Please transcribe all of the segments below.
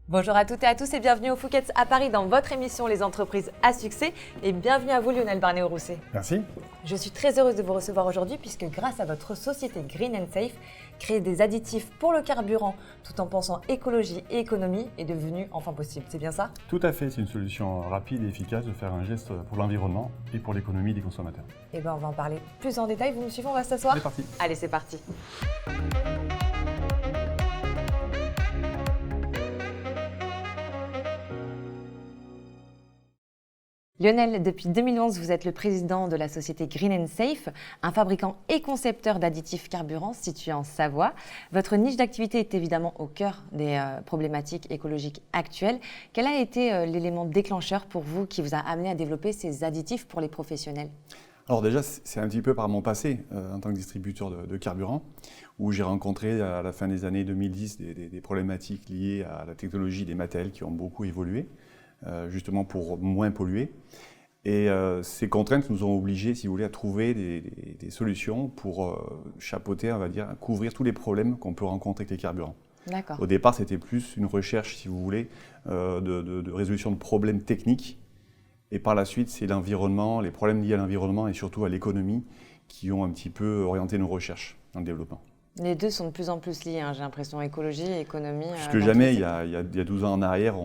Bonjour à toutes et à tous et bienvenue au Fouquet's à Paris dans votre émission Les entreprises à succès et bienvenue à vous Lionel Barnéo-Rousset. Merci. Je suis très heureuse de vous recevoir aujourd'hui puisque grâce à votre société Green & Safe, créer des additifs pour le carburant tout en pensant écologie et économie est devenu enfin possible, c'est bien ça? Tout à fait, c'est une solution rapide et efficace de faire un geste pour l'environnement et pour l'économie des consommateurs. Eh bien on va en parler plus en détail, vous me suivez, on va s'asseoir? C'est parti. Allez c'est parti. Lionel, depuis 2011, vous êtes le président de la société Green & Safe, un fabricant et concepteur d'additifs carburants situé en Savoie. Votre niche d'activité est évidemment au cœur des problématiques écologiques actuelles. Quel a été l'élément déclencheur pour vous qui vous a amené à développer ces additifs pour les professionnels? Alors déjà, c'est un petit peu par mon passé en tant que distributeur de carburant, où j'ai rencontré à la fin des années 2010 des problématiques liées à la technologie des matériels qui ont beaucoup évolué, justement pour moins polluer. Et ces contraintes nous ont obligés, si vous voulez, à trouver des solutions pour chapeauter, on va dire, couvrir tous les problèmes qu'on peut rencontrer avec les carburants. D'accord. Au départ, c'était plus une recherche, si vous voulez, de résolution de problèmes techniques. Et par la suite, c'est l'environnement, les problèmes liés à l'environnement et surtout à l'économie qui ont un petit peu orienté nos recherches dans le développement. Les deux sont de plus en plus liés, j'ai l'impression, écologie et économie. Plus que jamais, il y a 12 ans en arrière,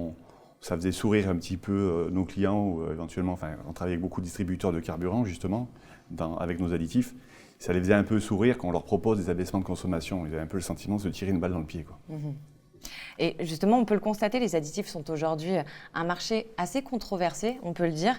ça faisait sourire un petit peu nos clients ou éventuellement, on travaillait avec beaucoup de distributeurs de carburant justement, avec nos additifs. Ça les faisait un peu sourire quand on leur propose des abaissements de consommation. Ils avaient un peu le sentiment de se tirer une balle dans le pied, quoi. Mmh. Et justement, on peut le constater, les additifs sont aujourd'hui un marché assez controversé, on peut le dire,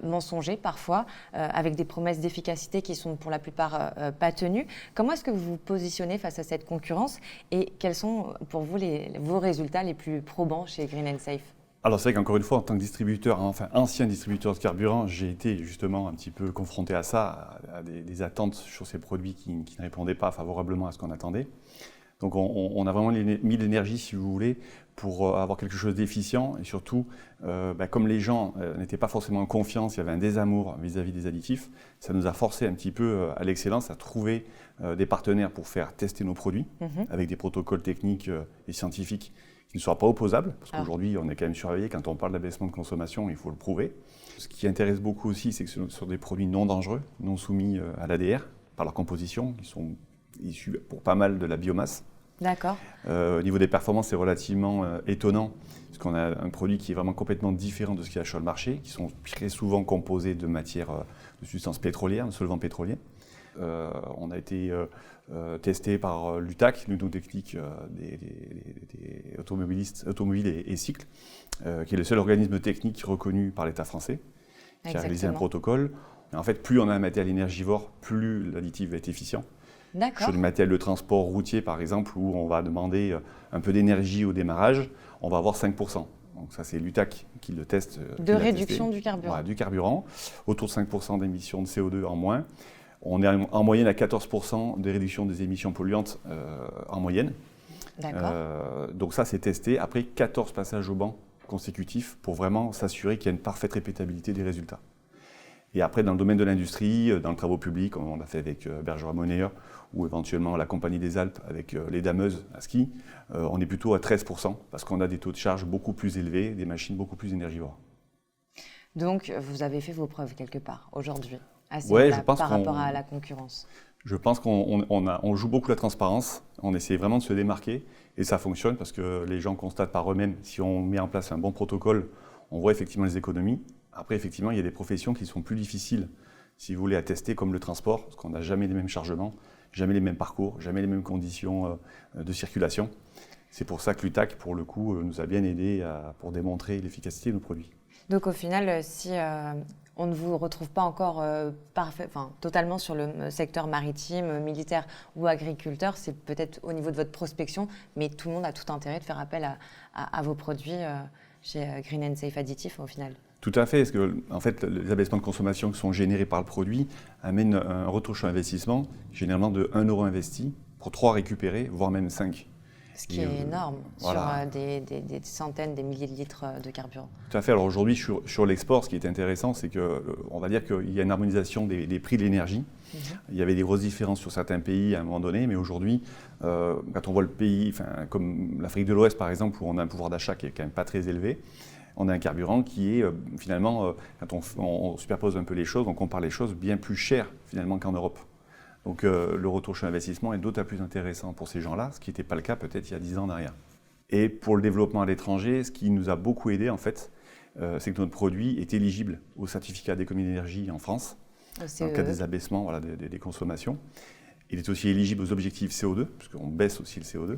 mensonger parfois, avec des promesses d'efficacité qui sont pour la plupart pas tenues. Comment est-ce que vous vous positionnez face à cette concurrence et quels sont pour vous vos résultats les plus probants chez Green & Safe? Alors c'est vrai qu'encore une fois, en tant que distributeur, ancien distributeur de carburant, j'ai été justement un petit peu confronté à ça, à des attentes sur ces produits qui ne répondaient pas favorablement à ce qu'on attendait. Donc on a vraiment mis l'énergie, si vous voulez, pour avoir quelque chose d'efficient et surtout, comme les gens n'étaient pas forcément en confiance, il y avait un désamour vis-à-vis des additifs, ça nous a forcé un petit peu à l'excellence, à trouver des partenaires pour faire tester nos produits avec des protocoles techniques et scientifiques qui ne soient pas opposables, parce qu'aujourd'hui on est quand même surveillé, quand on parle d'abaissement de consommation, il faut le prouver. Ce qui intéresse beaucoup aussi, c'est que ce sont des produits non dangereux, non soumis à l'ADR par leur composition, qui sont issus pour pas mal de la biomasse. D'accord. Au niveau des performances, c'est relativement étonnant, parce qu'on a un produit qui est vraiment complètement différent de ce qu'il y a sur le marché, qui sont très souvent composés de matières, de substances pétrolières, de solvants pétroliers. On a été testé par l'UTAC, l'Union technique des automobiles et cycles, qui est le seul organisme technique reconnu par l'État français, qui a réalisé un protocole. Et en fait, plus on a un matériel énergivore, plus l'additif va être efficient. Sur le matériel de transport routier, par exemple, où on va demander un peu d'énergie au démarrage, on va avoir 5%. Donc ça, c'est l'UTAC qui le teste. De réduction du carburant. Voilà, du carburant, autour de 5% d'émissions de CO2 en moins. On est en moyenne à 14% de réduction des émissions polluantes en moyenne. Donc ça, c'est testé après 14 passages au banc consécutifs pour vraiment s'assurer qu'il y a une parfaite répétabilité des résultats. Et après, dans le domaine de l'industrie, dans le travaux publics, on a fait avec Bergerac Monéer ou éventuellement la Compagnie des Alpes avec les dameuses à ski, on est plutôt à 13% parce qu'on a des taux de charge beaucoup plus élevés, des machines beaucoup plus énergivores. Donc, vous avez fait vos preuves quelque part aujourd'hui, par rapport à la concurrence. Je pense qu'on joue beaucoup la transparence, on essaie vraiment de se démarquer et ça fonctionne parce que les gens constatent par eux-mêmes, si on met en place un bon protocole, on voit effectivement les économies. Après, effectivement, il y a des professions qui sont plus difficiles, si vous voulez, à tester, comme le transport, parce qu'on n'a jamais les mêmes chargements, jamais les mêmes parcours, jamais les mêmes conditions de circulation. C'est pour ça que l'UTAC, pour le coup, nous a bien aidés pour démontrer l'efficacité de nos produits. Donc, au final, si on ne vous retrouve pas encore totalement sur le secteur maritime, militaire ou agriculteur, c'est peut-être au niveau de votre prospection, mais tout le monde a tout intérêt de faire appel à vos produits chez Green & Safe Additifs, au final. Tout à fait, parce que en fait, les abaissements de consommation qui sont générés par le produit amènent un retour sur investissement, généralement de 1 € investi pour 3 récupérés, voire même 5. Ce qui est énorme sur des centaines, des milliers de litres de carburant. Tout à fait. Alors aujourd'hui, sur l'export, ce qui est intéressant, c'est qu'on va dire qu'il y a une harmonisation des prix de l'énergie. Il y avait des grosses différences sur certains pays à un moment donné, mais aujourd'hui, quand on voit le pays, comme l'Afrique de l'Ouest par exemple, où on a un pouvoir d'achat qui est quand même pas très élevé, on a un carburant qui est finalement, quand on superpose un peu les choses, on compare les choses bien plus chères finalement qu'en Europe. Donc le retour sur investissement est d'autant plus intéressant pour ces gens-là, ce qui n'était pas le cas peut-être il y a 10 ans en arrière. Et pour le développement à l'étranger, ce qui nous a beaucoup aidé en fait, c'est que notre produit est éligible au certificat d'économie d'énergie en France, en cas de désabaissement des consommations. Il est aussi éligible aux objectifs CO2, puisqu'on baisse aussi le CO2.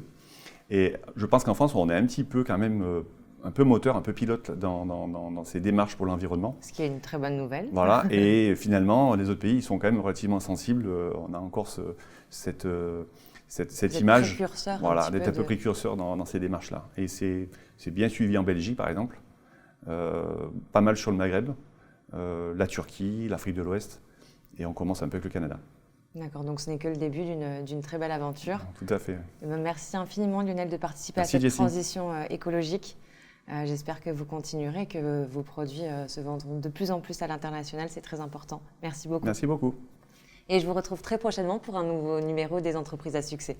Et je pense qu'en France, on est un petit peu quand même un peu moteur, un peu pilote dans ces démarches pour l'environnement. Ce qui est une très bonne nouvelle. Voilà, et finalement, les autres pays ils sont quand même relativement sensibles. On a encore cette image d'être un peu précurseur dans ces démarches-là. Et c'est bien suivi en Belgique, par exemple, pas mal sur le Maghreb, la Turquie, l'Afrique de l'Ouest, et on commence un peu avec le Canada. D'accord, donc ce n'est que le début d'une très belle aventure. Tout à fait. Merci infiniment, Lionel, de participer à cette transition écologique. J'espère que vous continuerez, que vos produits se vendront de plus en plus à l'international. C'est très important. Merci beaucoup. Merci beaucoup. Et je vous retrouve très prochainement pour un nouveau numéro des entreprises à succès.